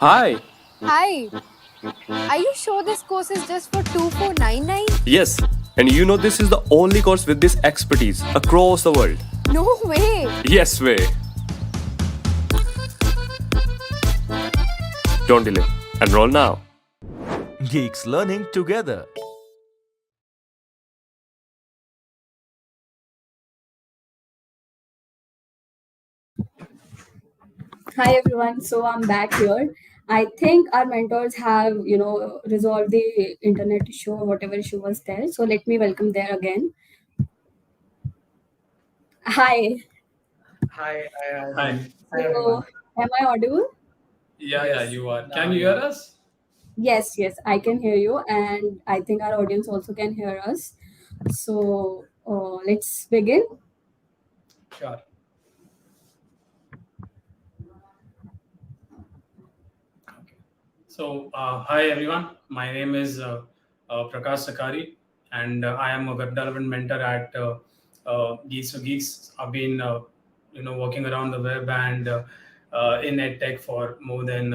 Hi. Hi, are you sure this course is just for 2499? Yes, and you know this is the only course with this expertise across the world. No way! Yes way. Don't delay. Enroll now. Geeks learning together. Hi everyone. So I'm back here. I think our mentors have, resolved the internet issue or whatever issue was there. So let me welcome there again. Hi. Hi. So am I audible? Yeah, you are. Can you hear us? Yes, yes, I can hear you, and I think our audience also can hear us. So let's begin. Sure. Okay. So, hi everyone. My name is Prakash Sakari, and I am a web development mentor at Geeks. I've been, working around the web and in EdTech for more than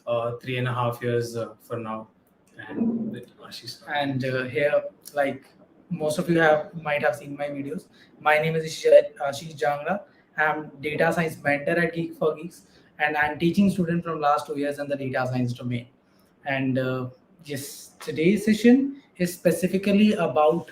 3.5 years for now. And with Ashish. And here, like most of you might have seen my videos. My name is Ashish Jangra. I'm data science mentor at Geek4Geeks, and I'm teaching students from last 2 years in the data science domain. And yes, today's session is specifically about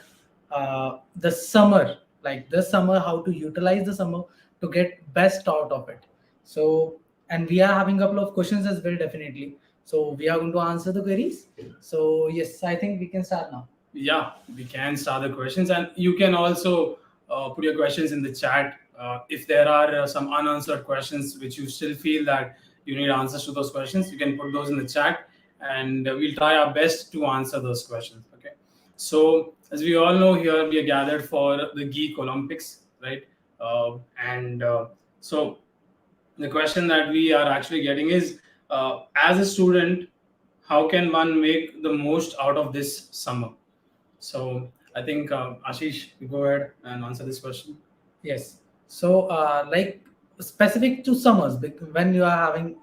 the summer, like the summer, how to utilize the summer to get best out of it. So, and we are having a couple of questions as well, definitely. So we are going to answer the queries. So yes, I think we can start now. Yeah, we can start the questions, and you can also put your questions in the chat. If there are some unanswered questions which you still feel that you need answers to those questions, you can put those in the chat, and we'll try our best to answer those questions. Okay. So as we all know, here we are gathered for the Geek Olympics, right? And so the question that we are actually getting is, as a student, how can one make the most out of this summer? So I think Ashish, you go ahead and answer this question. Yes. So, like specific to summers, when you are having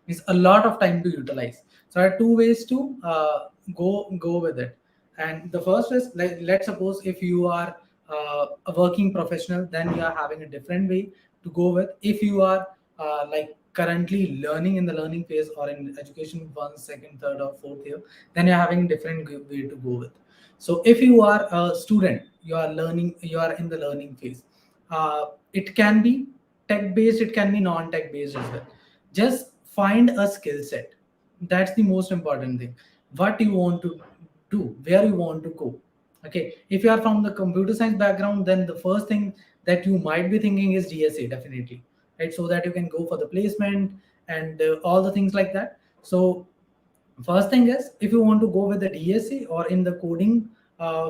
is a lot of time to utilize. So, there are two ways to go with it. And the first is, like, let's suppose if you are a working professional, then you are having a different way to go with. If you are like currently learning in the learning phase or in education one, second, third, or fourth year, then you're having different way to go with. So if you are a student, you are learning, you are in the learning phase. It can be tech based, it can be non tech based as well. Just find a skill set. That's the most important thing. What you want to do, where you want to go. Okay, if you are from the computer science background, then the first thing that you might be thinking is DSA, definitely, right? So that you can go for the placement and all the things like that. So first thing is, if you want to go with the DSA or in the coding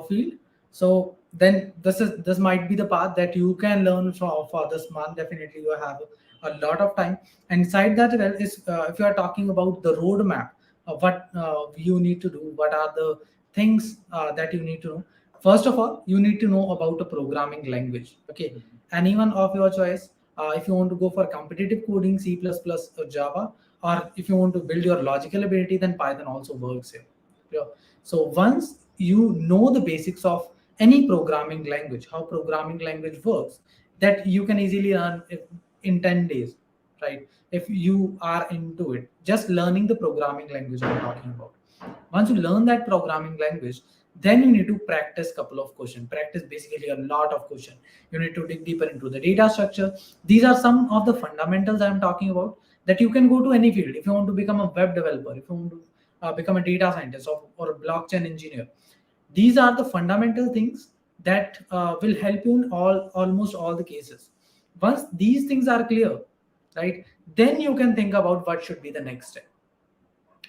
field, so then this might be the path that you can learn for this month. Definitely you have a lot of time, and inside that well is if you are talking about the roadmap of what you need to do, what are the things that you need to know. First of all, you need to know about a programming language. Okay, anyone of your choice. If you want to go for competitive coding, C++ or Java, or if you want to build your logical ability, then Python also works here. Yeah. So once you know the basics of any programming language, how programming language works, that you can easily learn in 10 days, right? If you are into it, just learning the programming language I'm talking about. Once you learn that programming language, then you need to practice couple of questions. Practice basically a lot of questions. You need to dig deeper into the data structure. These are some of the fundamentals I'm talking about, that you can go to any field. If you want to become a web developer, if you want to become a data scientist or a blockchain engineer, these are the fundamental things that will help you in almost all the cases. Once these things are clear, right, then you can think about what should be the next step.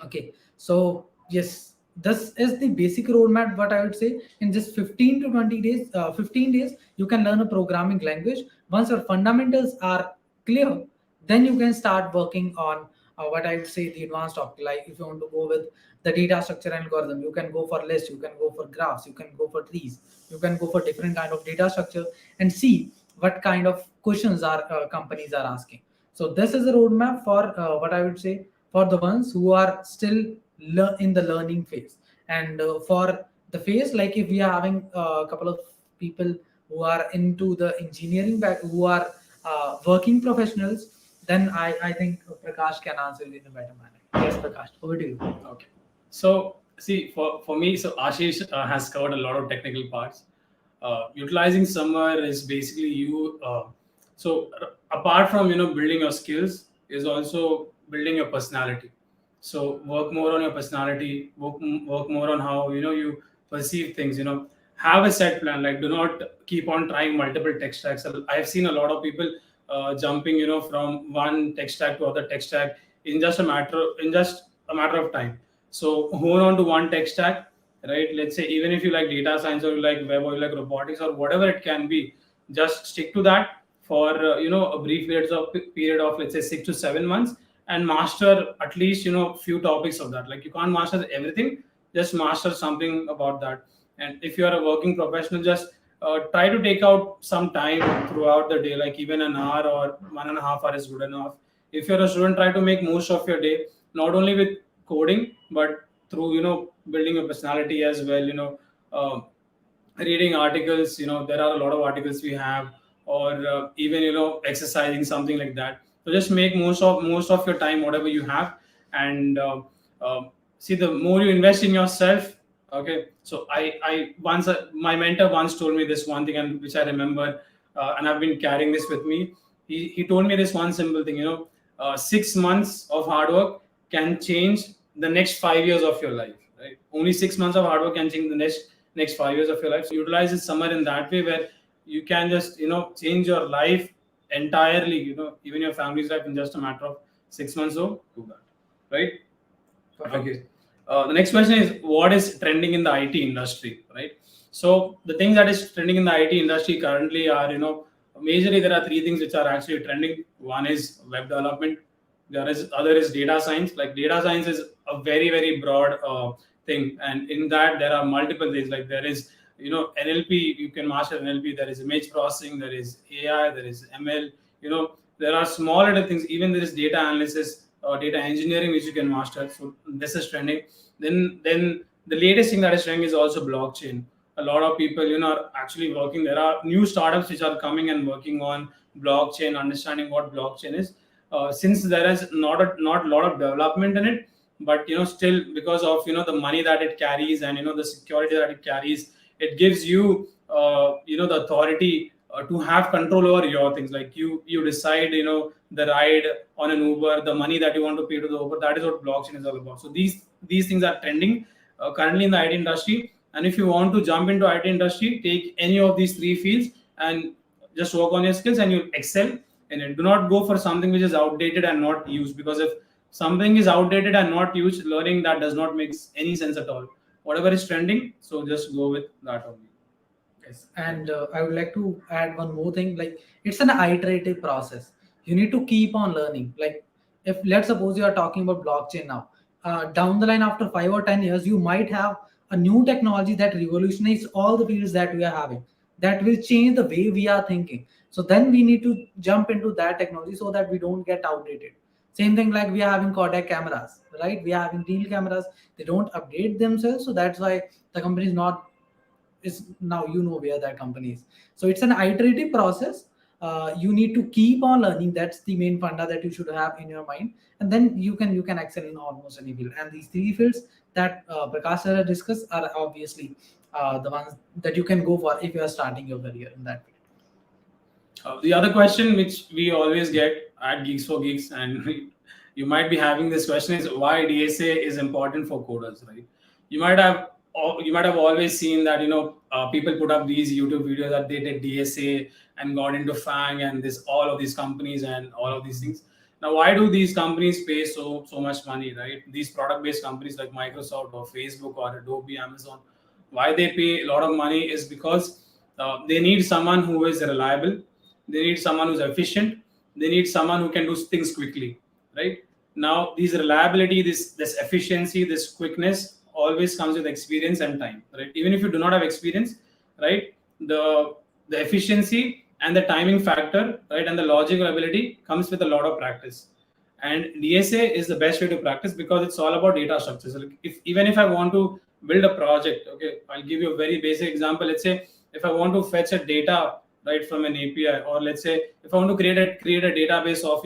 Okay, so yes, this is the basic roadmap. What I would say, in just 15 to 20 days, 15 days, you can learn a programming language. Once your fundamentals are clear, then you can start working on what I would say the advanced topic. Like if you want to go with the data structure algorithm, you can go for lists, you can go for graphs, you can go for trees, you can go for different kind of data structure and see what kind of questions are companies are asking. So this is a roadmap for what I would say for the ones who are still in the learning phase. And for the phase, like if we are having a couple of people who are into the engineering back, who are working professionals, then I think Prakash can answer it in a better manner. Yes, Prakash, over to you. Okay. So see, for me, so Ashish has covered a lot of technical parts. Utilizing summer is basically you. Apart from building your skills, is also building your personality. So work more on your personality. Work more on how you perceive things. Have a set plan. Like, do not keep on trying multiple tech stacks. I've seen a lot of people jumping from one tech stack to other tech stack in just a matter of time. So hone on to one tech stack, right? Let's say even if you like data science or you like web or you like robotics or whatever it can be, just stick to that for a brief period of let's say 6 to 7 months, and master at least few topics of that. Like, you can't master everything, just master something about that. And if you are a working professional, just try to take out some time throughout the day, like even an hour or 1.5 hours is good enough. If you're a student, try to make most of your day, not only with coding, but through building a personality as well. Reading articles, there are a lot of articles we have, or even exercising, something like that. So just make most of your time whatever you have. And see, the more you invest in yourself. Okay, so I once my mentor once told me this one thing, and which I remember, and I've been carrying this with me. He told me this one simple thing. 6 months of hard work can change the next 5 years of your life. Right? Only 6 months of hard work can change the next 5 years of your life. So utilize it somewhere in that way where you can just change your life entirely. Even your family's life in just a matter of 6 months. So do that, right? Okay. The next question is, what is trending in the IT industry, right? So the things that is trending in the IT industry currently are, majorly there are three things which are actually trending. One is web development. Other is data science. Like, data science is a very, very broad thing, and in that there are multiple things. Like, there is NLP. You can master NLP. There is image processing. There is AI. There is ML. There are small little things. Even there is data analysis or data engineering which you can master. So this is trending. Then the latest thing that is trending is also blockchain. A lot of people are actually working. There are new startups which are coming and working on blockchain, understanding what blockchain is. Since there is not a lot of development in it, but still, because of the money that it carries and the security that it carries, it gives you the authority to have control over your things. Like, you decide the ride on an Uber, the money that you want to pay to the Uber. That is what blockchain is all about. So these things are trending currently in the IT industry. And if you want to jump into IT industry, take any of these three fields and just work on your skills, and you'll excel in it. Do not go for something which is outdated and not used, because if something is outdated and not used, learning that does not make any sense at all. Whatever is trending, so just go with that only. Yes, and I would like to add one more thing. Like, it's an iterative process. You need to keep on learning. Like, if let's suppose you are talking about blockchain now, down the line after 5 or 10 years, you might have a new technology that revolutionizes all the fields that we are having. That will change the way we are thinking. So then we need to jump into that technology so that we don't get outdated. Same thing, like we are having Kodak cameras, right? We are having real cameras. They don't update themselves, so that's why the company is not. Is now where that company is. So it's an iterative process. You need to keep on learning. That's the main funda that you should have in your mind, and then you can excel in almost any field. And these three fields that Prakash sir discussed are obviously the ones that you can go for if you are starting your career in that field. The other question which we always get at Geeks for Geeks, and you might be having this question, is why DSA is important for coders, right? You might have always seen that people put up these YouTube videos that they did DSA and got into FANG and all of these companies and all of these things. Now, why do these companies pay so much money, right? These product-based companies like Microsoft or Facebook or Adobe, Amazon, why they pay a lot of money is because they need someone who is reliable. They need someone who's efficient. They need someone who can do things quickly, right? Now, this reliability, this efficiency, this quickness always comes with experience and time, right? Even if you do not have experience, right, the efficiency and the timing factor, right, and the logical ability comes with a lot of practice. And DSA is the best way to practice because it's all about data structures. So like even if I want to build a project, okay, I'll give you a very basic example. Let's say if I want to fetch a data right from an API, or let's say if I want to create a database of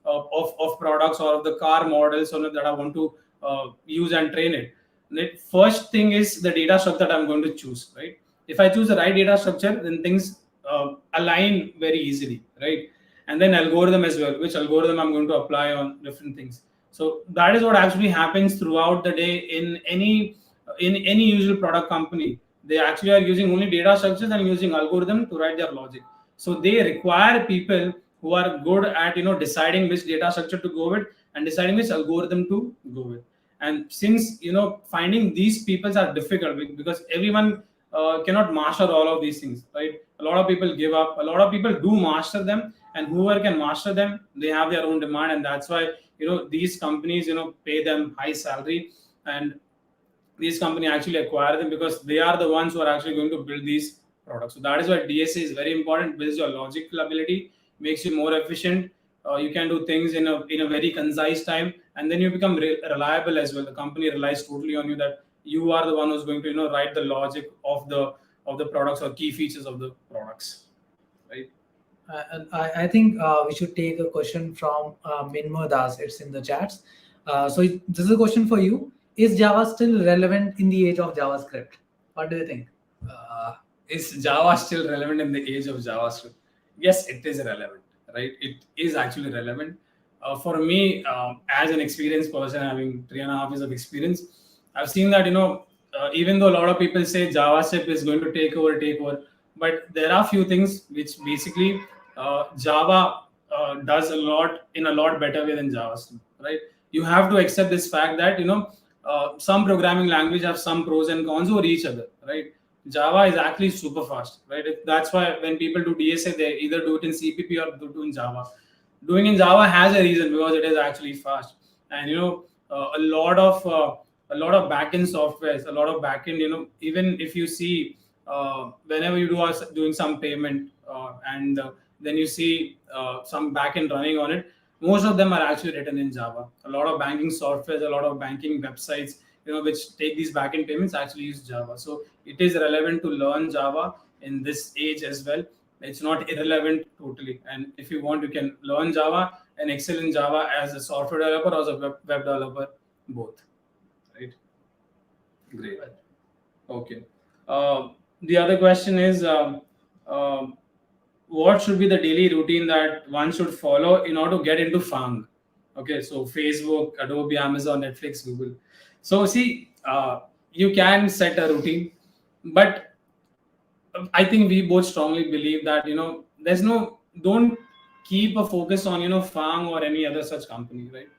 of products or of the car models or that I want to use and train it. The first thing is the data structure that I'm going to choose, right? If I choose the right data structure, then things align very easily, right? And then algorithm as well, which algorithm I'm going to apply on different things. So that is what actually happens throughout the day in any usual product company. They actually are using only data structures and using algorithm to write their logic. So they require people who are good at deciding which data structure to go with and deciding which algorithm to go with. And since finding these people are difficult because everyone cannot master all of these things, right? A lot of people give up. A lot of people do master them, and whoever can master them, they have their own demand, and that's why these companies pay them high salary, and these companies actually acquire them because they are the ones who are actually going to build these products. So that is why DSA is very important. Builds your logical ability, makes you more efficient. You can do things in a very concise time, and then you become reliable as well. The company relies totally on you that you are the one who's going to write the logic of the products or key features of the products, right? And I think we should take a question from Minmo Das. It's in the chats. This is a question for you. Is Java still relevant in the age of JavaScript? What do you think? Is Java still relevant in the age of JavaScript? Yes, it is relevant, right? It is actually relevant. For me, as an experienced person having 3.5 years of experience, I've seen that even though a lot of people say JavaScript is going to take over, but there are few things which basically Java does a lot better way than JavaScript, right? You have to accept this fact that some programming language have some pros and cons over each other, right? Java is actually super fast, right? That's why when people do DSA, they either do it in CPP or do it in Java. Doing in Java has a reason because it is actually fast, and a lot of backend softwares, a lot of backend. Even if you see whenever you doing some payment and then you see some backend running on it, most of them are actually written in Java. A lot of banking softwares, a lot of banking websites, which take these backend payments actually use Java. So it is relevant to learn Java in this age as well. It's not irrelevant totally. And if you want, you can learn Java and excel in Java as a software developer or as a web developer, both. Right? Great. Okay. The other question is, what should be the daily routine that one should follow in order to get into FANG? Okay, so Facebook, Adobe, Amazon, Netflix, Google. So see, you can set a routine, but I think we both strongly believe that don't keep a focus on FANG or any other such company, right?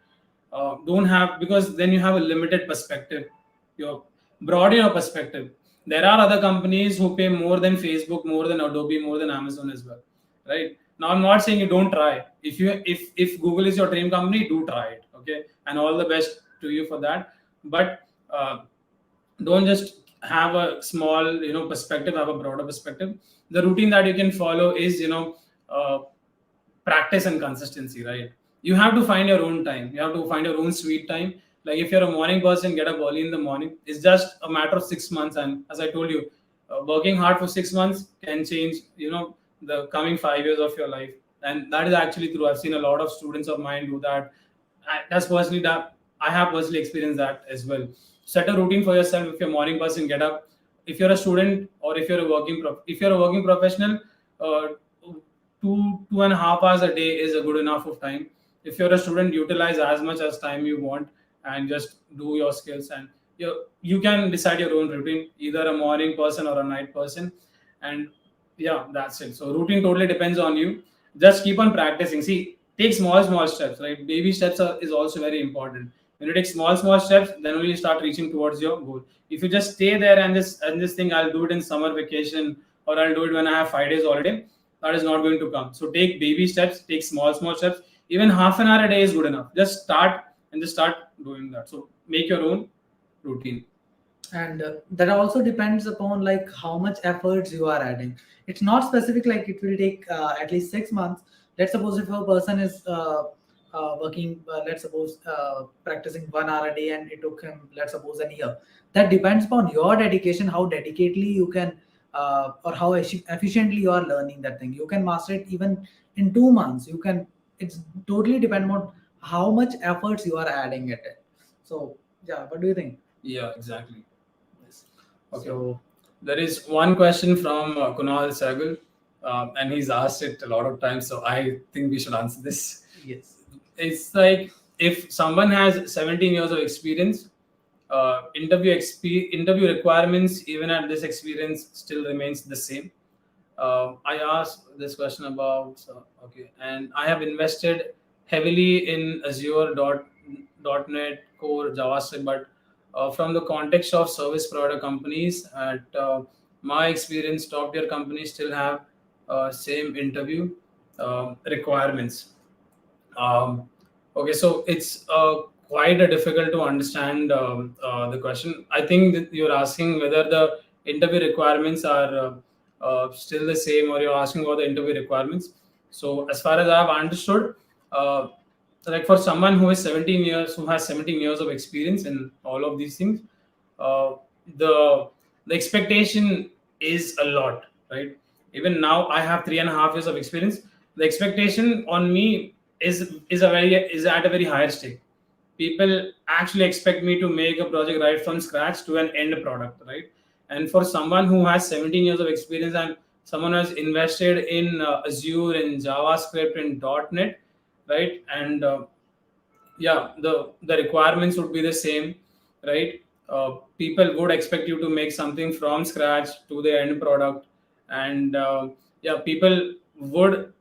Don't have, because then you have a limited perspective. You're broaden your perspective. There are other companies who pay more than Facebook, more than Adobe, more than Amazon as well, right? Now I'm not saying you don't try. If Google is your dream company, do try it, okay? And all the best to you for that. But don't just have a small perspective, have a broader perspective. The routine that you can follow is practice and consistency, right? You have to find your own time. You have to find your own sweet time. Like if you're a morning person, get up early in the morning. It's just a matter of 6 months, and as I told you, working hard for 6 months can change the coming 5 years of your life. And that is actually true. I've seen a lot of students of mine do that. I have personally experienced that as well. Set a routine for yourself. If you're a morning person, get up. If you're a student or if you're a working professional, 2.5 hours a day is a good enough of time. If you're a student, utilize as much as time you want and just do your skills, and you can decide your own routine, either a morning person or a night person. And yeah, that's it. So routine totally depends on you. Just keep on practicing. See, take small steps, right? Baby steps is also very important. When you take small steps, then only you start reaching towards your goal. If you just stay there and just think I'll do it in summer vacation or I'll do it when I have 5 days holiday, that is not going to come. So take baby steps, take small steps. Even half an hour a day is good enough. Just start doing that. So make your own routine. And that also depends upon like how much efforts you are adding. It's not specific like it will take at least 6 months. Let's suppose if a person is working, let's suppose practicing 1 hour a day, and it took him, let's suppose, a year. That depends upon your dedication, how dedicatedly you can or how efficiently you are learning that thing. You can master it even in 2 months. You can, it's totally depend on how much efforts you are adding at it. So yeah, what do you think? Yeah, exactly. Yes. Okay. So There is one question from Kunal Sehgal, and he's asked it a lot of times, so I think we should answer this. yes. It's like, if someone has 17 years of experience, interview requirements even at this experience still remains the same. I asked this question about, okay, and I have invested heavily in Azure .NET Core JavaScript, but from the context of service provider companies, at my experience, top tier companies still have same interview requirements. Okay, so it's quite a difficult to understand the question. I think that you're asking whether the interview requirements are still the same, or you're asking about the interview requirements. So as far as I've understood, uh, like for someone who is 17 years, who has 17 years of experience in all of these things, uh, the the expectation is a lot, right? Even now, I have 3.5 years of experience. The expectation on me is at a very higher stake. People actually expect me to make a project right from scratch to an end product, right? And for someone who has 17 years of experience, and someone who has invested in Azure, in JavaScript, in .NET, right? And yeah, the requirements would be the same, right? People would expect you to make something from scratch to the end product. And yeah, people would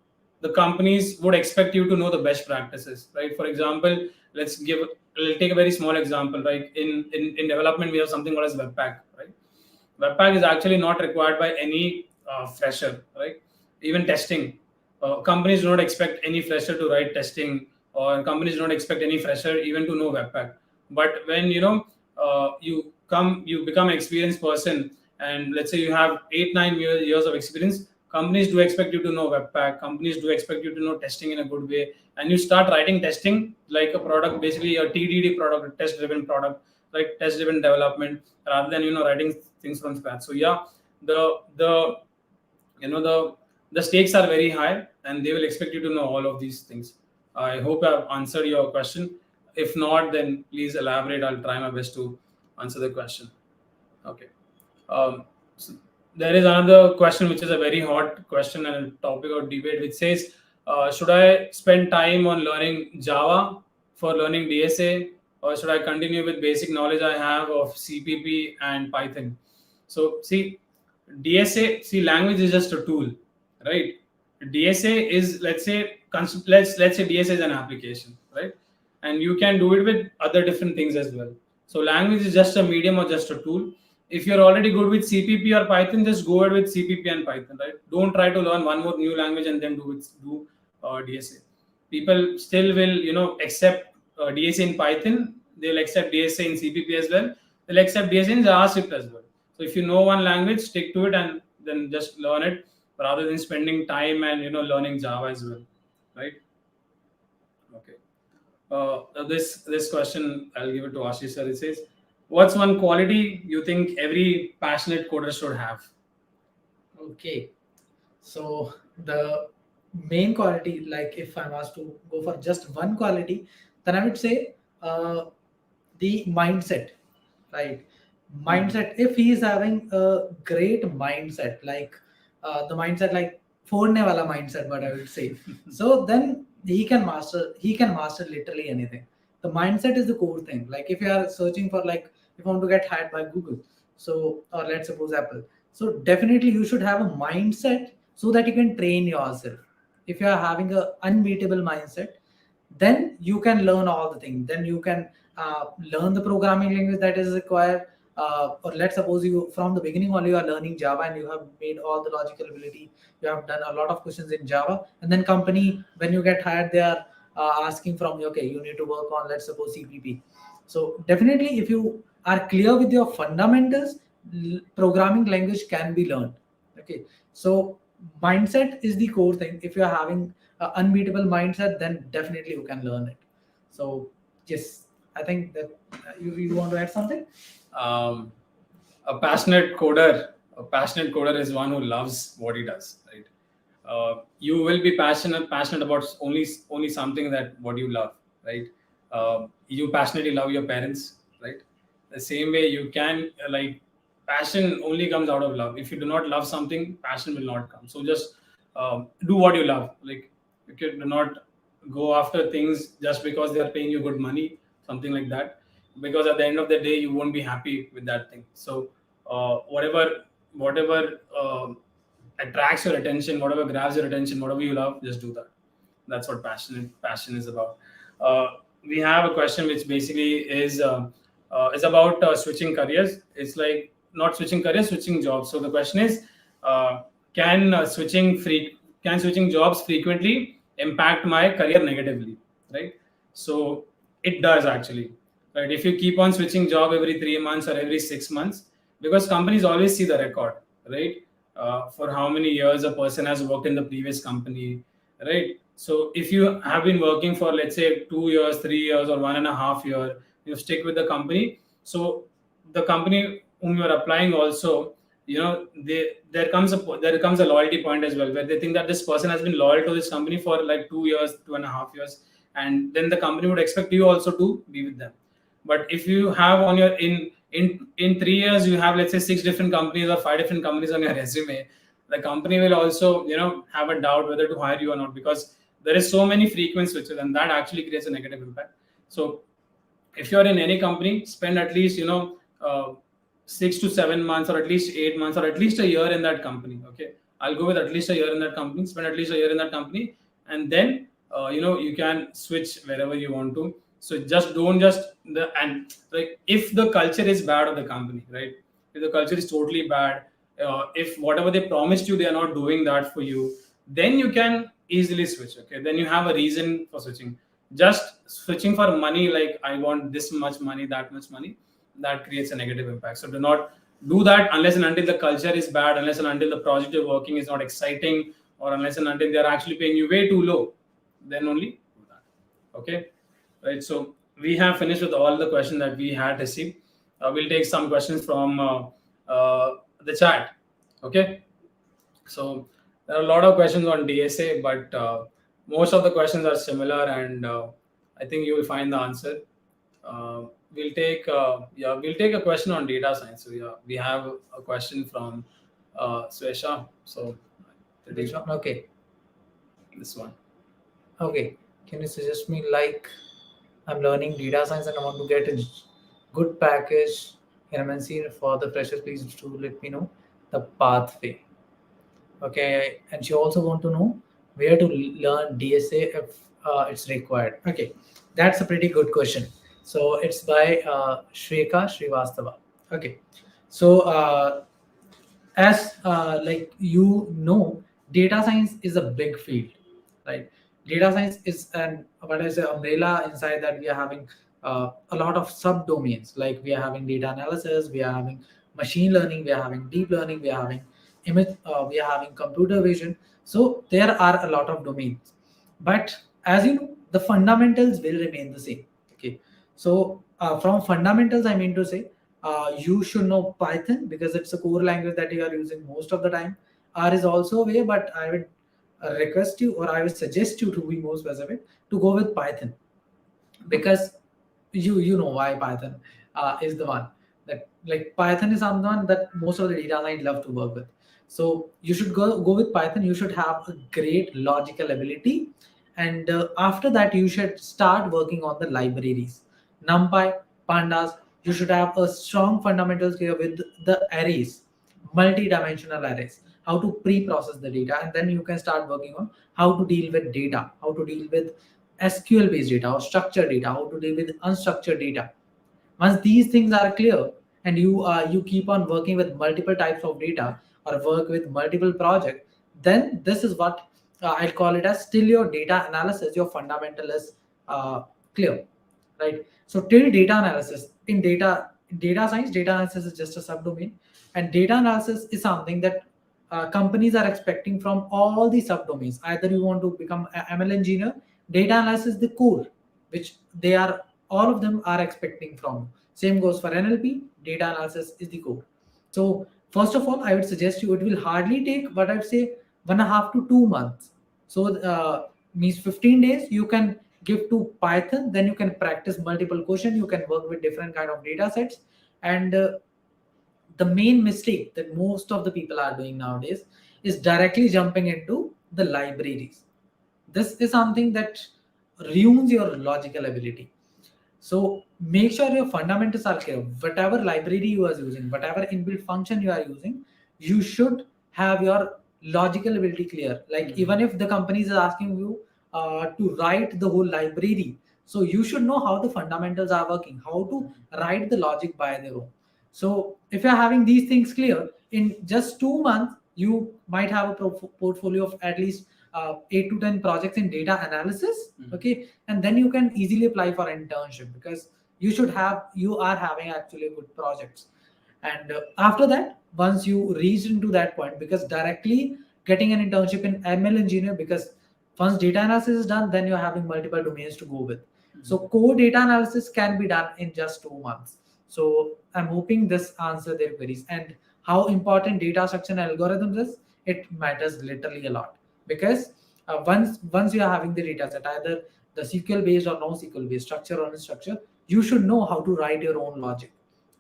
the companies would expect you to know the best practices, right? For example, let's take a very small example. Like in development, we have something called as Webpack, right? Webpack is actually not required by any fresher, right? Even testing, companies do not expect any fresher to write testing, or companies do not expect any fresher even to know Webpack. But when you become an experienced person, and let's say you have 8 9 years of experience, companies do expect you to know Webpack. Companies do expect you to know testing in a good way, and you start writing testing like a product, basically a TDD product, a test-driven product, like test-driven development, rather than writing things from scratch. So yeah, the you know the stakes are very high, and they will expect you to know all of these things. I hope I've answered your question. If not, then please elaborate. I'll try my best to answer the question. Okay. So there is another question which is a very hot question and a topic of debate, which says, should I spend time on learning Java for learning DSA, or should I continue with basic knowledge I have of CPP and Python? So see, DSA, see, language is just a tool, right? DSA is, let's say DSA is an application, right? And you can do it with other different things as well. So language is just a medium or just a tool. If you're already good with CPP or Python, just go ahead with CPP and Python, right? Don't try to learn one more new language and then do DSA. People still will, accept DSA in Python. They'll accept DSA in CPP as well. They'll accept DSA in JavaScript as well. So if you know one language, stick to it and then just learn it, rather than spending time and learning Java as well, right? Okay. This question, I'll give it to Ashish sir. It says, what's one quality you think every passionate coder should have? Okay, so the main quality, like if I'm asked to go for just one quality, then I would say the mindset, right? Mindset. If he is having a great mindset, like the mindset, like phone wala mindset, what I would say, so then he can master literally anything. The mindset is the core thing. Like if you are searching for, like, if you want to get hired by Google, so, or let's suppose Apple, so definitely you should have a mindset so that you can train yourself. If you are having a unbeatable mindset, then you can learn all the things. Then you can learn the programming language that is required. Or let's suppose you from the beginning only you are learning Java and you have made all the logical ability. You have done a lot of questions in Java, and then company, when you get hired, they are asking from you, okay, you need to work on, let's suppose, CPP. So definitely, if you are clear with your fundamentals, programming language can be learned. Okay, so mindset is the core thing. If you are having unbeatable mindset, then definitely you can learn it. So yes, I think that you want to add something. Um, a passionate coder is one who loves what he does, right? You will be passionate about only something that what you love, right? You passionately love your parents, right? The same way you can passion only comes out of love. If you do not love something, passion will not come. So just do what you love. Like, you do not go after things just because they are paying you good money, something like that, because at the end of the day you won't be happy with that thing. So whatever attracts your attention, whatever grabs your attention, whatever you love, just do that. That's what passion is about. We have a question which basically is about switching careers. It's like not switching careers, switching jobs. So the question is, uh, can switching jobs frequently impact my career negatively, right? So it does actually, right? If you keep on switching job every 3 months or every 6 months, because companies always see the record, right? For how many years a person has worked in the previous company, right? So if you have been working for, let's say, 2 years, 3 years, or 1.5 year, you stick with the company. So the company whom you are applying also, there comes a loyalty point as well, where they think that this person has been loyal to this company for like 2 years, 2.5 years, and then the company would expect you also to be with them. But if you have on your in 3 years, you have, let's say, 6 different companies or 5 different companies on your resume, the company will also have a doubt whether to hire you or not, because there is so many frequent switches, and that actually creates a negative impact. So if you're in any company, spend at least 6 to 7 months, or at least 8 months, or at least a year in that company. Okay, I'll go with at least a year in that company. Spend at least a year in that company, and then you can switch wherever you want to. So just don't just the and like, if the culture is bad of the company, right? If the culture is totally bad, if whatever they promised you, they are not doing that for you, then you can easily switch. Okay, then you have a reason for switching. Just switching for money, like I want this much money, that much money, that creates a negative impact. So do not do that unless and until the culture is bad, unless and until the project you're working is not exciting, or unless and until they're actually paying you way too low, then only do that. Okay, right? So we have finished with all the questions that we had received. We'll take some questions from the chat. Okay, so there are a lot of questions on DSA, but most of the questions are similar, and I think you will find the answer. We'll take a question on data science. So yeah, we have a question from Swesha. So Which one? Okay. this one. Okay. Can you suggest me, like, I'm learning data science and I want to get a good package in MNC for the freshers? Please do let me know the pathway. Okay. And she also want to know where to learn DSA if it's required. Okay. That's a pretty good question. So it's by Shreka Srivastava. Okay. So as like data science is a big field, right? Data science is an what is the umbrella inside that we are having a lot of subdomains, like we are having data analysis, we are having machine learning, we are having deep learning, we are having image, we are having computer vision. So there are a lot of domains, but as you know, the fundamentals will remain the same. Okay, so from fundamentals, I mean to say, you should know Python because it's a core language that you are using most of the time. R is also a way, but I would request you, or I would suggest you, to be more specific, to go with Python, because you know why Python is the one that, like, Python is someone that most of the data science love to work with. So you should go with Python. You should have a great logical ability, and after that you should start working on the libraries, NumPy, Pandas. You should have a strong fundamentals here with the arrays, multi-dimensional arrays, how to pre-process the data, and then you can start working on how to deal with data, how to deal with SQL based data or structured data, how to deal with unstructured data. Once these things are clear, and you keep on working with multiple types of data or work with multiple projects, then this is what I'll call it as still your data analysis, your fundamental is clear, right? So till data analysis in data science, data analysis is just a subdomain, and data analysis is something that companies are expecting from all the subdomains. Either you want to become a ML engineer, data analysis is the core, which they are all of them are expecting from you. Same goes for NLP, data analysis is the core. So first of all, I would suggest you it will hardly take what I'd say 1.5 to 2 months. So means 15 days you can give to Python, then you can practice multiple questions, you can work with different kind of data sets. And the main mistake that most of the people are doing nowadays is directly jumping into the libraries. This is something that ruins your logical ability. So make sure your fundamentals are clear. Whatever library you are using, whatever inbuilt function you are using, you should have your logical ability clear. Like even if the company is asking you to write the whole library, so you should know how the fundamentals are working, how to write the logic by their own. So if you're having these things clear, in just 2 months, you might have a portfolio of at least 8 to 10 projects in data analysis. Okay, and then you can easily apply for internship, because you are having actually good projects. And after that, once you reach into that point, because directly getting an internship in ML engineer, because once data analysis is done, then you're having multiple domains to go with. So core data analysis can be done in just 2 months. So I'm hoping this answer their queries. And how important data structure and algorithms is, it matters literally a lot, because once you are having the data set, either the SQL based or no SQL based, structure or unstructure, you should know how to write your own logic.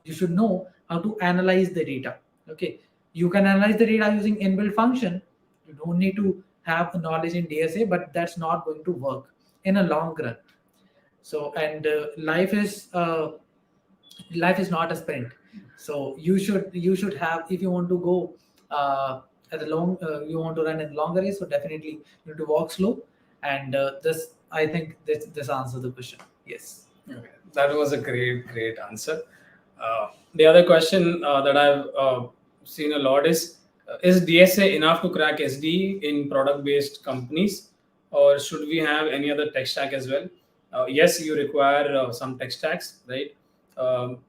You should know how to analyze the data. Okay, you can analyze the data using inbuilt function. You don't need to have knowledge in DSA, but that's not going to work in a long run. So, and life is not a sprint. So you should have, if you want to go at a long you want to run in longer race, so definitely you need to walk slow. And this, I think this answers the question. Yes. Okay, that was a great answer. The other question that I've seen a lot is DSA enough to crack SD in product-based companies, or should we have any other tech stack as well? Yes, you require some tech stacks, right?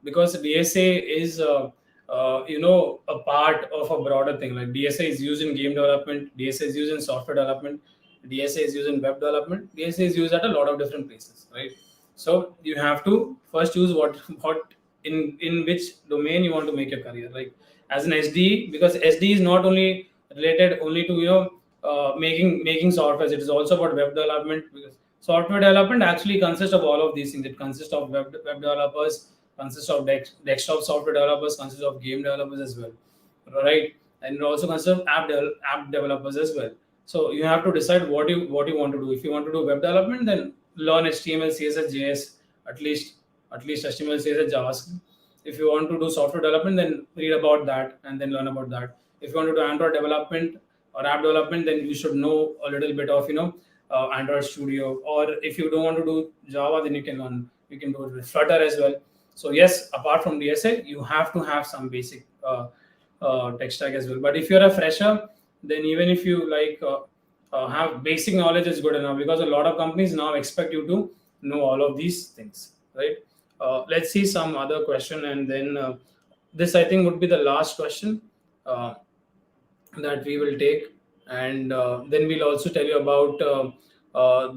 Because DSA is a part of a broader thing. Like DSA is used in game development, DSA is used in software development, DSA is used in web development, DSA is used at a lot of different places, right? So you have to first choose what in which domain you want to make your career. Like as an SD, because SD is not only related only to making software. It is also about web development, because software development actually consists of all of these things. It consists of web developers, consists of desktop software developers, consists of game developers as well, right? And it also consists of app developers as well. So you have to decide what you want to do. If you want to do web development, then learn HTML, CSS, JS, at least HTML, CSS, JavaScript. If you want to do software development, then read about that and then learn about that. If you want to do Android development or app development, then you should know a little bit of Android Studio. Or if you don't want to do Java, then you can do it with Flutter as well. So yes, apart from DSA, you have to have some basic tech stack as well. But if you're a fresher, then even if you have basic knowledge is good enough, because a lot of companies now expect you to know all of these things, right? Let's see some other question, and then this I think would be the last question that we will take, and then we'll also tell you about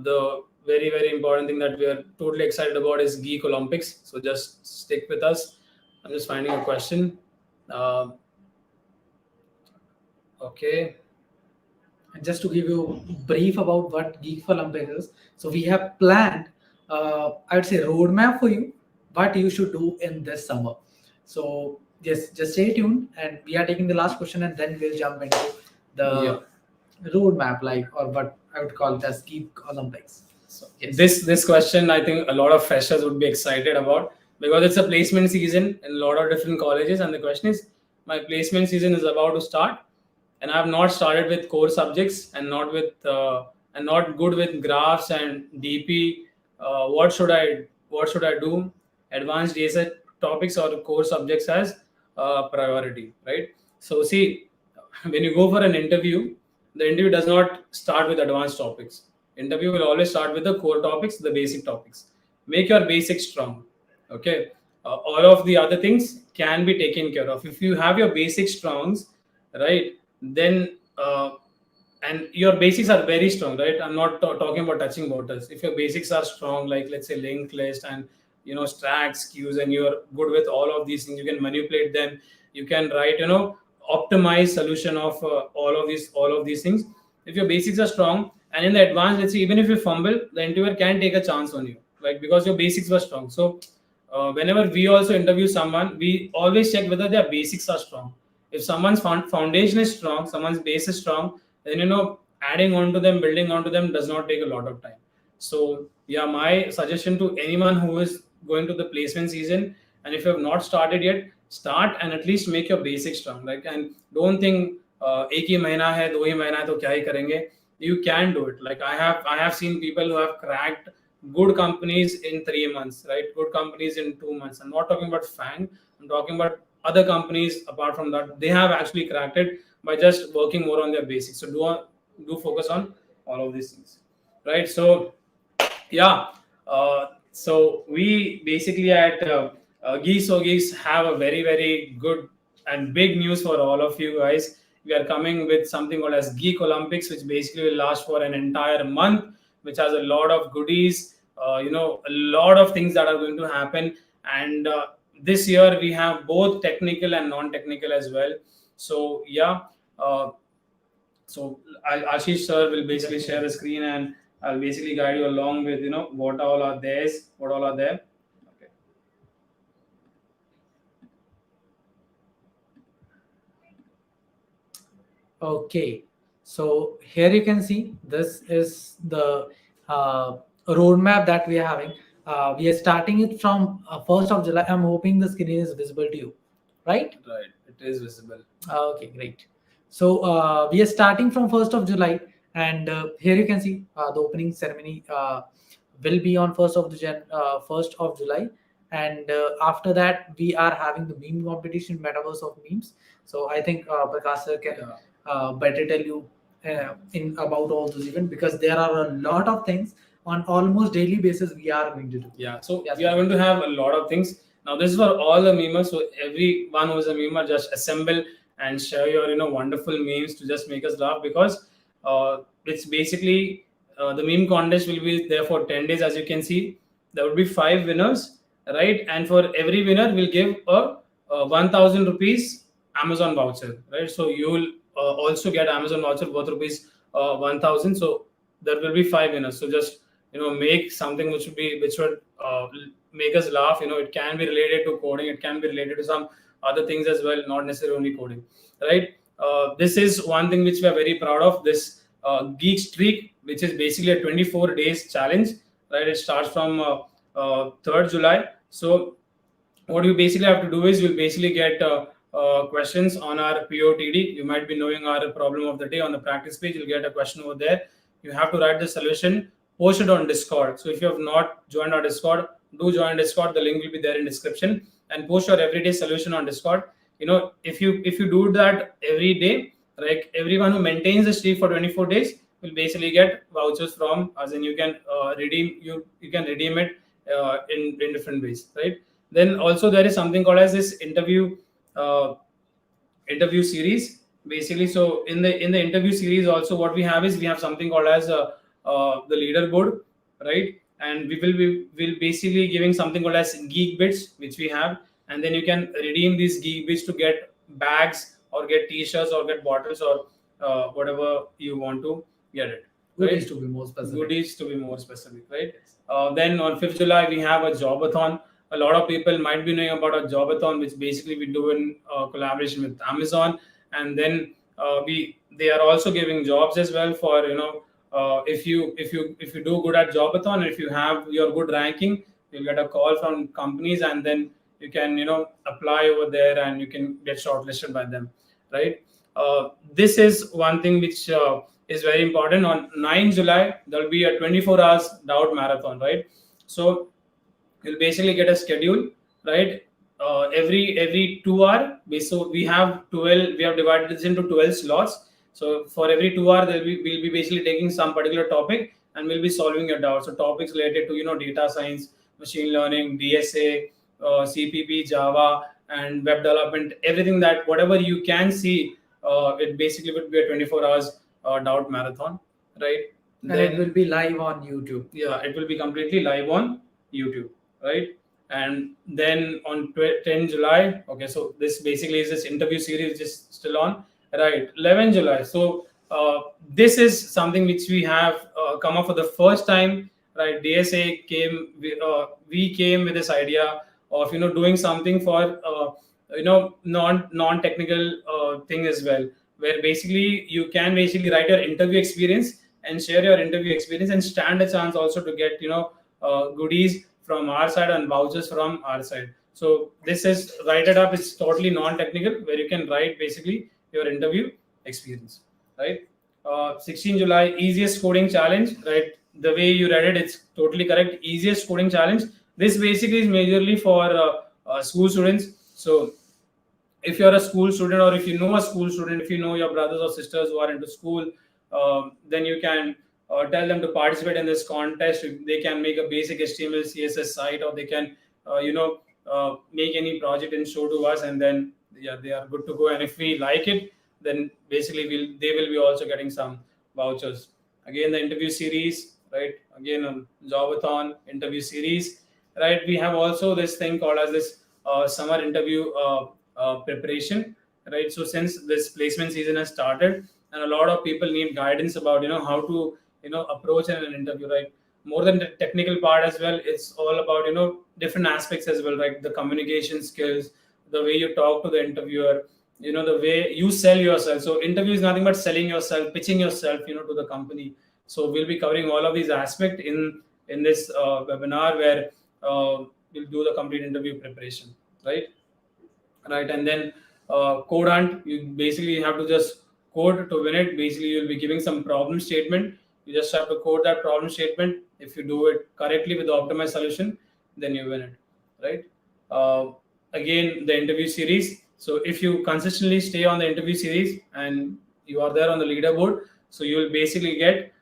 the very important thing that we are totally excited about is Geek-O-Lympics. So just stick with us. I'm just finding a question. Okay. And just to give you a brief about what Geek-O-Lympics is, so we have planned, I would say, roadmap for you, what you should do in this summer. So yes, just stay tuned, and we are taking the last question, and then we'll jump into the roadmap, or what I would call it as Geek-O-Lympics. So yes. This question, I think a lot of freshers would be excited about, because it's a placement season in a lot of different colleges, and the question is, my placement season is about to start, and I have not started with core subjects, and not good with graphs and DP. What should I do? Advanced DSA topics or core subjects as priority, right? So see, when you go for an interview, the interview does not start with advanced topics. Interview will always start with the core topics, the basic topics. Make your basics strong. Okay, all of the other things can be taken care of. If you have your basics strong, right, then and your basics are very strong, right? I'm not talking about touching waters. If your basics are strong, like let's say linked list and stacks, queues, and you're good with all of these things, you can manipulate them. You can write, optimize solution of all of these things. If your basics are strong, and in the advanced, let's say even if you fumble, the interviewer can take a chance on you, like because your basics were strong. So whenever we also interview someone, we always check whether their basics are strong. If someone's foundation is strong, someone's base is strong, then adding on to them, building onto them does not take a lot of time. So yeah, my suggestion to anyone who is going to the placement season, and if you have not started yet, start and at least make your basics strong. Like, and don't think एक ही महीना है, 2 ही महीना है तो क्या ही करेंगे. You can do it. Like I have seen people who have cracked good companies in 3 months, right? Good companies in 2 months. I'm not talking about FANG. I'm talking about other companies. Apart from that, they have actually cracked it by just working more on their basics. So do focus on all of these things, right? So yeah, so we basically at Geeks have a very, very good and big news for all of you guys. We are coming with something called as Geek-O-Lympics, which basically will last for an entire month, which has a lot of goodies, a lot of things that are going to happen. And this year we have both technical and non-technical as well. So yeah, so Ashish sir will basically share the screen, and I'll basically guide you along with what all are there. Okay. Okay, so here you can see this is the roadmap that we are having. We are starting it from 1st of July. I'm hoping the screen is visible to you, right? Right, it is visible. Okay, great. So we are starting from 1st of July, and here you can see the opening ceremony will be on 1st of July, and after that we are having the meme competition, metaverse of memes. So I think Prakash sir can better tell you in about all those events, because there are a lot of things on almost daily basis we are going to do. Yeah, so Yes, we are going to have a lot of things. Now this is for all the memers. So everyone who is a memer, just assemble and share your wonderful memes to just make us laugh, because it's basically the meme contest will be there for 10 days. As you can see, there will be 5 winners, right? And for every winner we'll give a 1000 rupees Amazon voucher, right? So you will also get Amazon voucher worth rupees 1000. So there will be 5 winners. So just make something which would make us laugh. It can be related to coding, it can be related to some other things as well, not necessarily only coding, right? This is one thing which we are very proud of, this geek streak, which is basically a 24 days challenge, right? It starts from 3rd July. So what you basically have to do is you'll basically get questions on our POTD. You might be knowing our problem of the day. On the practice page, you'll get a question over there. You have to write the solution, post it on Discord. So if you have not joined our Discord, do join Discord. The link will be there in description, and post your everyday solution on Discord. If you do that every day, like everyone who maintains the streak for 24 days will basically get vouchers from us, and you can redeem it in different ways, right? Then also there is something called as this interview series, basically. So in the interview series also, what we have is we have something called as the leaderboard, right? And we'll basically giving something called as geek bits, which we have, and then you can redeem these geek bits to get bags or get t-shirts or get bottles or whatever you want to get it. Goodies to be more specific. Goodies to be more specific, right? Then on 5th July we have a Jobathon. A lot of people might be knowing about a Jobathon, which basically we do in collaboration with Amazon, and then they are also giving jobs as well for if you do good at Jobathon, if you have your good ranking, you'll get a call from companies, and then you can apply over there and you can get shortlisted by them, right? This is one thing which is very important. On 9th July there will be a 24 hours doubt marathon, right? So you'll basically get a schedule, right? Every 2 hour. So we have divided this into 12 slots. So for every 2 hour, we'll be basically taking some particular topic and we'll be solving your doubts. So topics related to data science, machine learning, DSA, CPP, Java, and web development, everything that whatever you can see it basically would be a 24 hours doubt marathon, right? And it will be live on YouTube. Yeah, it will be completely live on YouTube, right? And then on 10 July, okay, so this basically is this interview series which is still on, right? 11 July. So this is something which we have come up for the first time, right? DSA came, we came with this idea of doing something for non-technical thing as well, where basically you can basically write your interview experience and share your interview experience and stand a chance also to get goodies from our side and vouchers from our side. So this is write it up. It's totally non-technical, where you can write basically your interview experience, right? 16 July, easiest coding challenge, right? The way you read it, it's totally correct. Easiest coding challenge. This basically is majorly for school students. So if you're a school student, or if you know a school student, if you know your brothers or sisters who are into school, then you can tell them to participate in this contest. They can make a basic HTML CSS site, or they can make any project and show to us, and then they are good to go. And if we like it, then basically they will be also getting some vouchers. Again, the interview series, right? Again, Jobathon interview series, right? We have also this thing called as this summer interview preparation, right? So since this placement season has started, and a lot of people need guidance about how to approach an interview, right? More than the technical part as well, it's all about different aspects as well, right? The communication skills, the way you talk to the interviewer, the way you sell yourself. So interview is nothing but selling yourself, pitching yourself to the company. So we'll be covering all of these aspects in this webinar, where we'll do the complete interview preparation, right? And then code hunt, you basically have to just code to win it. Basically, you'll be giving some problem statement. You just have to code that problem statement. If you do it correctly with the optimized solution, then you win it, right? Again, the interview series. So if you consistently stay on the interview series and you are there on the leaderboard, so you will basically get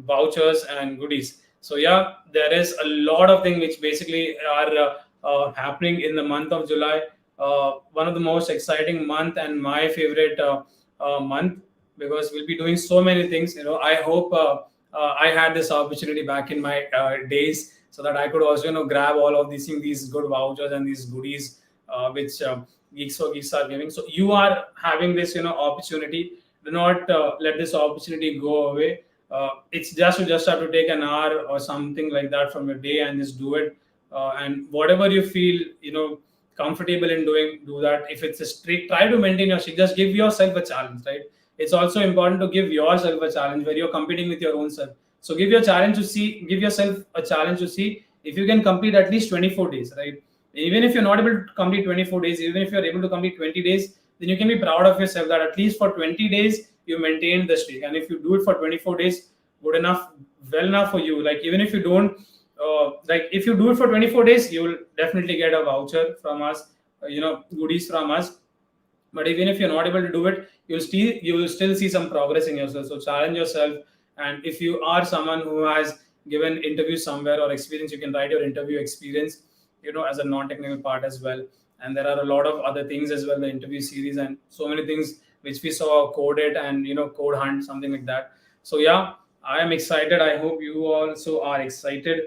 vouchers and goodies. So yeah, there is a lot of things which basically are happening in the month of July. One of the most exciting month, and my favorite month, because we'll be doing so many things. I hope I had this opportunity back in my days, so that I could also grab all of these good vouchers and these goodies which Geeks are giving. So you are having this opportunity. Do not let this opportunity go away. It's you just have to take an hour or something like that from your day and just do it. And whatever you feel comfortable in doing, do that. If it's a streak, try to maintain your streak. Just give yourself a challenge, right? It's also important to give yourself a challenge where you're competing with your own self. So give yourself a challenge to see if you can complete at least 24 days, right? Even if you're not able to complete 24 days, even if you're able to complete 20 days, then you can be proud of yourself that at least for 20 days you maintained the streak. And if you do it for 24 days, good enough, well enough for you. Like even if you don't, if you do it for 24 days, you will definitely get a voucher from us, goodies from us. But even if you're not able to do it, you will still see some progress in yourself. So challenge yourself. And if you are someone who has given interviews somewhere or experience, you can write your interview experience, as a non-technical part as well. And there are a lot of other things as well, the interview series and so many things which we saw, code it and code hunt, something like that. So yeah, I am excited. I hope you also are excited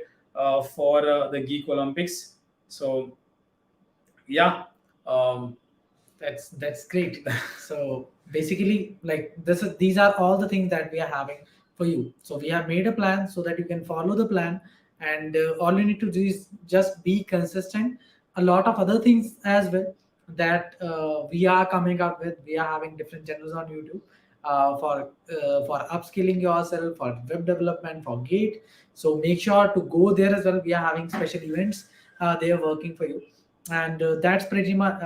for the Geek Olympics. So yeah, That's great. So basically, like these are all the things that we are having for you. So we have made a plan so that you can follow the plan, and all you need to do is just be consistent. A lot of other things as well that we are coming up with. We are having different channels on YouTube for upskilling yourself, for web development, for Gate. So make sure to go there as well. We are having special events. They are working for you. And that's pretty much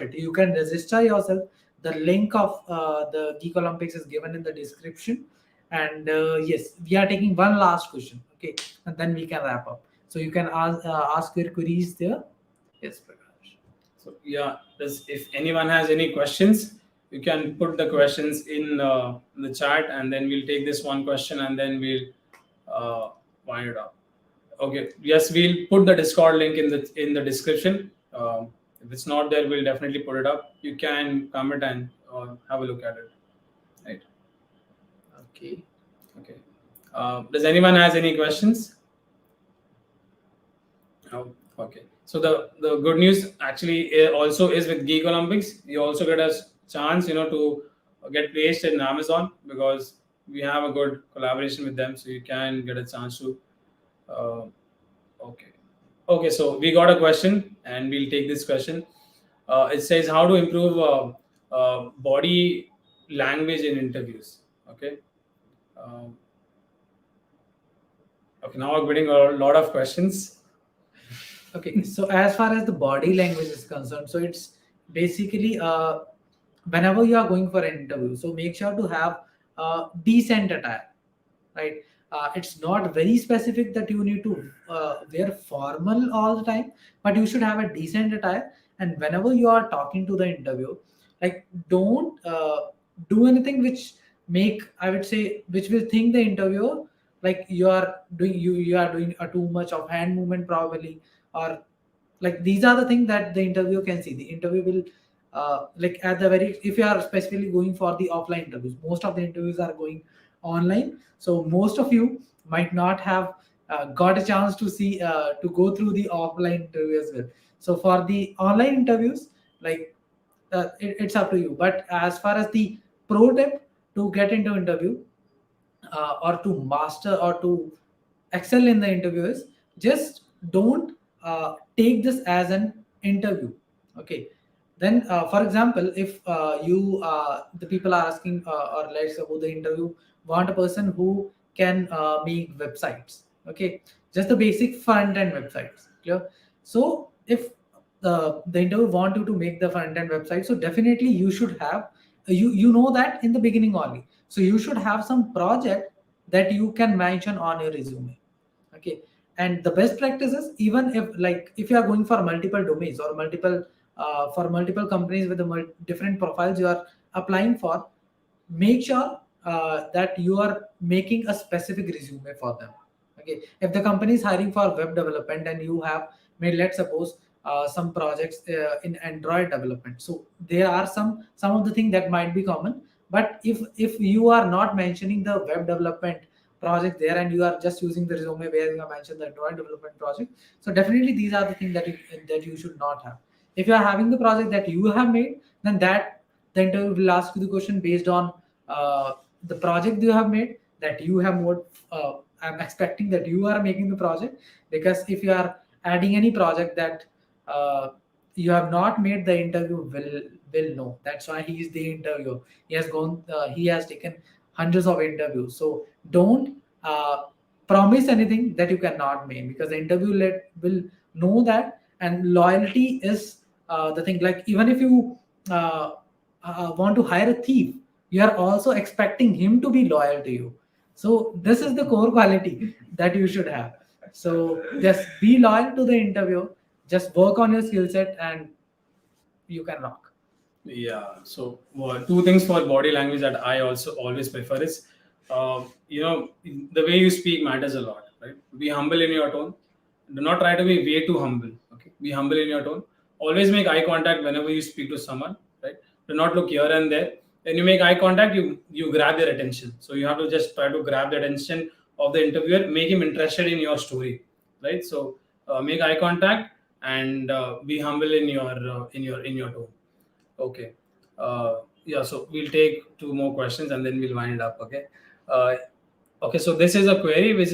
it. You can register yourself. The link of the Geek Olympics is given in the description. And yes, we are taking one last question, okay, and then we can wrap up. So you can ask your queries there. Yes, Prakash. So yeah, if anyone has any questions, you can put the questions in the chat, and then we'll take this one question and then we'll wind it up. Okay. Yes, we'll put the Discord link in the description. If it's not there, we'll definitely put it up. You can comment and have a look at it. Right. Okay. Okay. Does anyone has any questions? No. Okay. So the good news actually also is with Geek Olympics, you also get a chance, to get placed in Amazon, because we have a good collaboration with them. So you can get a chance to. Uh, okay. Okay. So we got a question, and we'll take this question. It says how to improve body language in interviews. Okay. Um, okay. Now I'm getting a lot of questions. Okay, so as far as the body language is concerned, so it's basically whenever you are going for an interview, so make sure to have decent attire, right? It's not very specific that you need to wear formal all the time, but you should have a decent attire. And whenever you are talking to the interview, like don't do anything which I would say, which will think the interviewer like you are doing a too much of hand movement probably, or like these are the things that the interviewer can see. The interview will like at the very, if you are specifically going for the offline interviews, most of the interviews are going online, so most of you might not have got a chance to see to go through the offline interview as well. So for the online interviews, like it's up to you. But as far as the pro tip to get into interview, or to master or to excel in the interviews, just don't take this as an interview. Okay, then for example, if you the people are asking, or let's suppose the interview want a person who can make websites. Okay, just the basic front end websites, clear? So if the interview want you to make the front end website, so definitely you should have, you know that in the beginning only, so you should have some project that you can mention on your resume. Okay, and the best practice is, even if like if you are going for multiple domains or multiple for multiple companies with the different profiles you are applying for, make sure that you are making a specific resume for them. Okay, if the company is hiring for web development and you have made, let's suppose, some projects in Android development, so there are some of the things that might be common. But if you are not mentioning the web development project there, and you are just using the resume where you have mentioned the Android development project, so definitely these are the things that you should not have. If you are having the project that you have made, then that the interview will ask you the question based on the project you have made, that you have more. I'm expecting that you are making the project, because if you are adding any project that you have not made, the interview will know. That's why he is the interviewer. He has gone. He has taken hundreds of interviews. So don't promise anything that you cannot make, because the interview will know that. And loyalty is the thing. Like even if you want to hire a thief, you are also expecting him to be loyal to you. So this is the core quality that you should have. So just be loyal to the interview, just work on your skill set, and you can rock. Yeah. So two things for body language that I also always prefer is, the way you speak matters a lot, right? Be humble in your tone. Do not try to be way too humble. Okay. Be humble in your tone. Always make eye contact whenever you speak to someone, right? Do not look here and there. When you make eye contact, you grab their attention. So you have to just try to grab the attention of the interviewer, make him interested in your story, right? So make eye contact and be humble in your tone. Okay. Yeah, so we'll take two more questions and then we'll wind it up. Okay. Okay, so this is a query which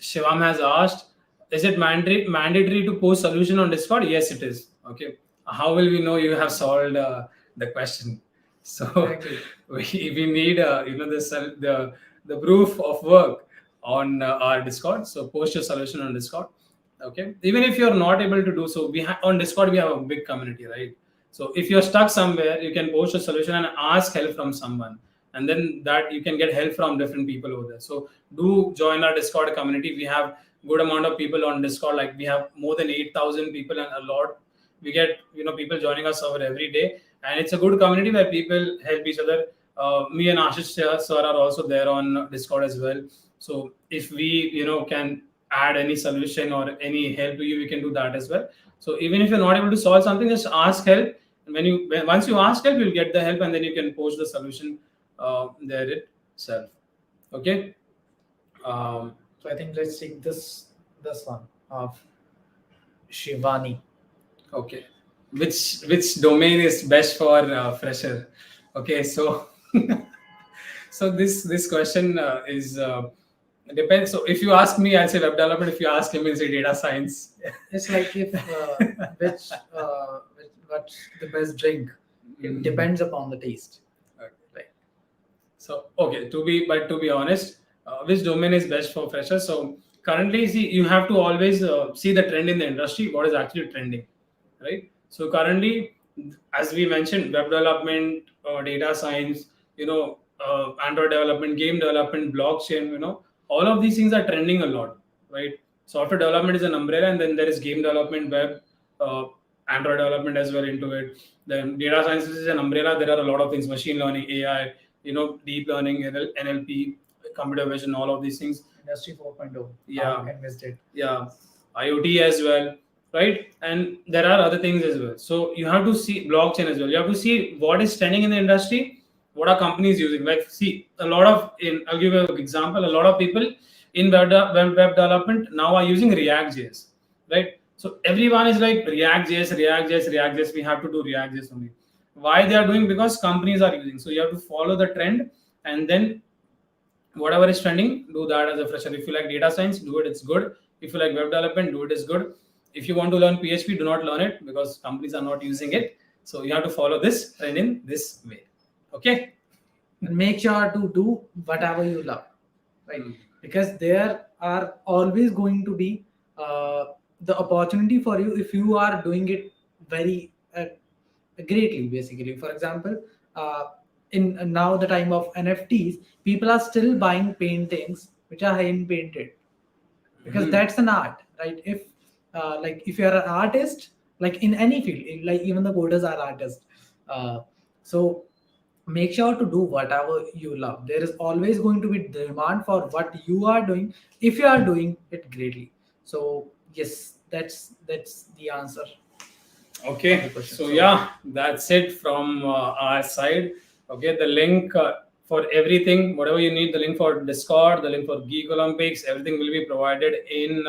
Shivam has asked. Is it mandatory to post solution on Discord? Yes, it is. Okay. How will we know you have solved the question? So Exactly. we need the proof of work on our Discord. So post your solution on Discord. Okay. Even if you're not able to do so, on Discord we have a big community, right? So if you're stuck somewhere, you can post a solution and ask help from someone, and then that you can get help from different people over there. So do join our Discord community. We have good amount of people on Discord. Like we have more than 8,000 people, and a lot. We get people joining us over every day, and it's a good community where people help each other. Me and Ashish sir are also there on Discord as well. So if we can add any solution or any help to you, we can do that as well. So even if you're not able to solve something, just ask help. And once you ask help, you'll get the help, and then you can post the solution there itself. Okay. So I think let's take this one of Shivani. Okay. Which domain is best for fresher? Okay, so so this question is depends. So if you ask me, I'll say web development. If you ask him, he'll say data science. It's like if what's the best drink? It depends upon the taste. Right. So okay, to be honest, which domain is best for freshers? So currently, see, you have to always see the trend in the industry. What is actually trending, right? So currently, as we mentioned, web development, data science, Android development, game development, blockchain, all of these things are trending a lot, right? Software development is an umbrella, and then there is game development, web, Android development as well into it. Then data science is an umbrella. There are a lot of things: machine learning, AI, deep learning, NLP, computer vision, all of these things. Industry 4.0. Yeah. You can visit it. Yeah, IoT as well, right? And there are other things as well. So you have to see blockchain as well. You have to see what is trending in the industry, what are companies using. Like, see, I'll give you an example. A lot of people in web development now are using React.js, right? So everyone is like React.js, React.js, React.js. We have to do React.js only. Why they are doing? Because companies are using. So you have to follow the trend, and then whatever is trending, do that as a fresher. If you like data science, do it, it's good. If you like web development, do it, it's good. If you want to learn PHP, do not learn it because companies are not using it. So you have to follow this trend in this way. Okay. And make sure to do whatever you love, right? Because there are always going to be the opportunity for you if you are doing it very greatly. Basically, for example, in now the time of NFTs, people are still buying paintings which are hand painted because that's an art, right? If you're an artist, like in any field, like even the coders are artists. So make sure to do whatever you love. There is always going to be demand for what you are doing if you are doing it greatly. So yes, that's the answer. Okay, so yeah, that's it from our side. Okay, the link for everything, whatever you need, the link for Discord, the link for Geek Olympics, everything will be provided in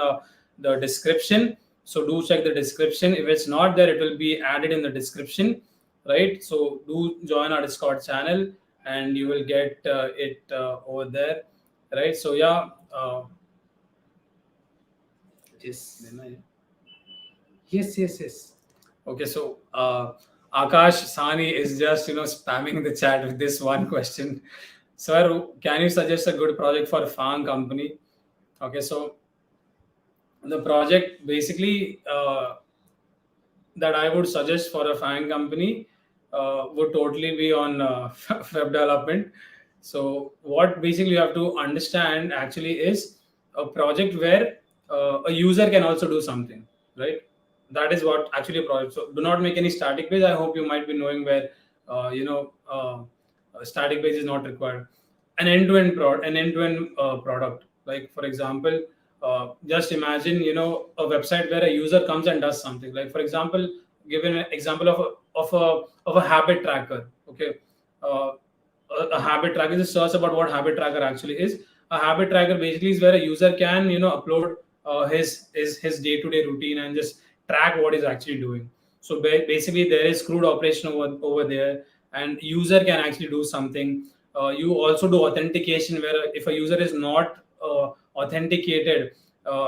the description. So do check the description. If it's not there, it will be added in the description, right? So do join our Discord channel, and you will get it over there, right? So yeah. Yes. Okay, so Akash Sani is just spamming the chat with this one question. Sir, can you suggest a good project for a FAANG company? Okay, so the project basically that I would suggest for a FAANG company would totally be on web development. So what basically you have to understand actually is a project where a user can also do something, right? That is what actually a project. So do not make any static page. I hope you might be knowing where a static page is not required. An end-to-end product. Like for example, just imagine a website where a user comes and does something. Like for example, given an example of a habit tracker. Okay, a habit tracker is a search about what habit tracker actually is. A habit tracker basically is where a user can upload his day-to-day routine and just track what he's actually doing. So basically there is CRUD operation over there, and user can actually do something. You also do authentication where if a user is not authenticated,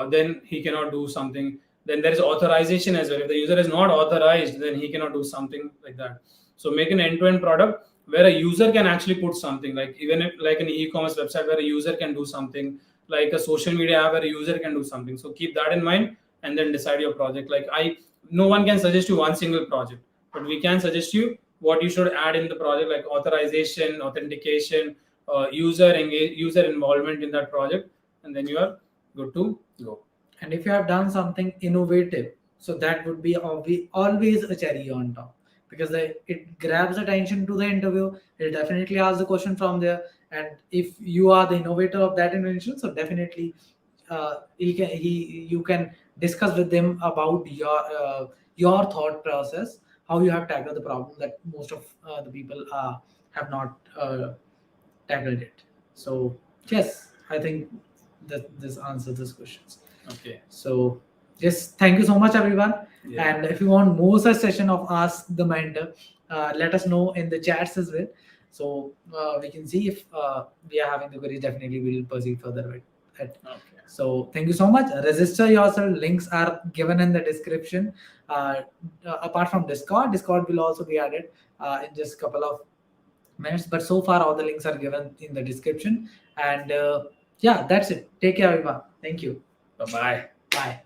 then he cannot do something. Then there is authorization as well. If the user is not authorized, then he cannot do something like that. So make an end-to-end product where a user can actually put something, like even if, like an e-commerce website where a user can do something, like a social media app where a user can do something. So keep that in mind and then decide your project. Like no one can suggest you one single project, but we can suggest you what you should add in the project, like authorization, authentication, user involvement in that project, and then you are good to go. And if you have done something innovative, so that would be always a cherry on top, because it grabs attention to the interview. It definitely asks the question from there, and if you are the innovator of that invention, so definitely you can discuss with them about your thought process, how you have tackled the problem that most of the people have not tackled it. So yes, I think that this answers these questions. Okay. So yes, thank you so much, everyone. Yeah. And if you want more such session of Ask the Mentor, let us know in the chats as well. So we can see if we are having the queries. Definitely, we will proceed further with it. Okay. So thank you so much. Register yourself. Links are given in the description. Apart from Discord will also be added in just a couple of minutes. But so far, all the links are given in the description. And yeah, that's it. Take care, everyone. Thank you. Bye-bye. Bye.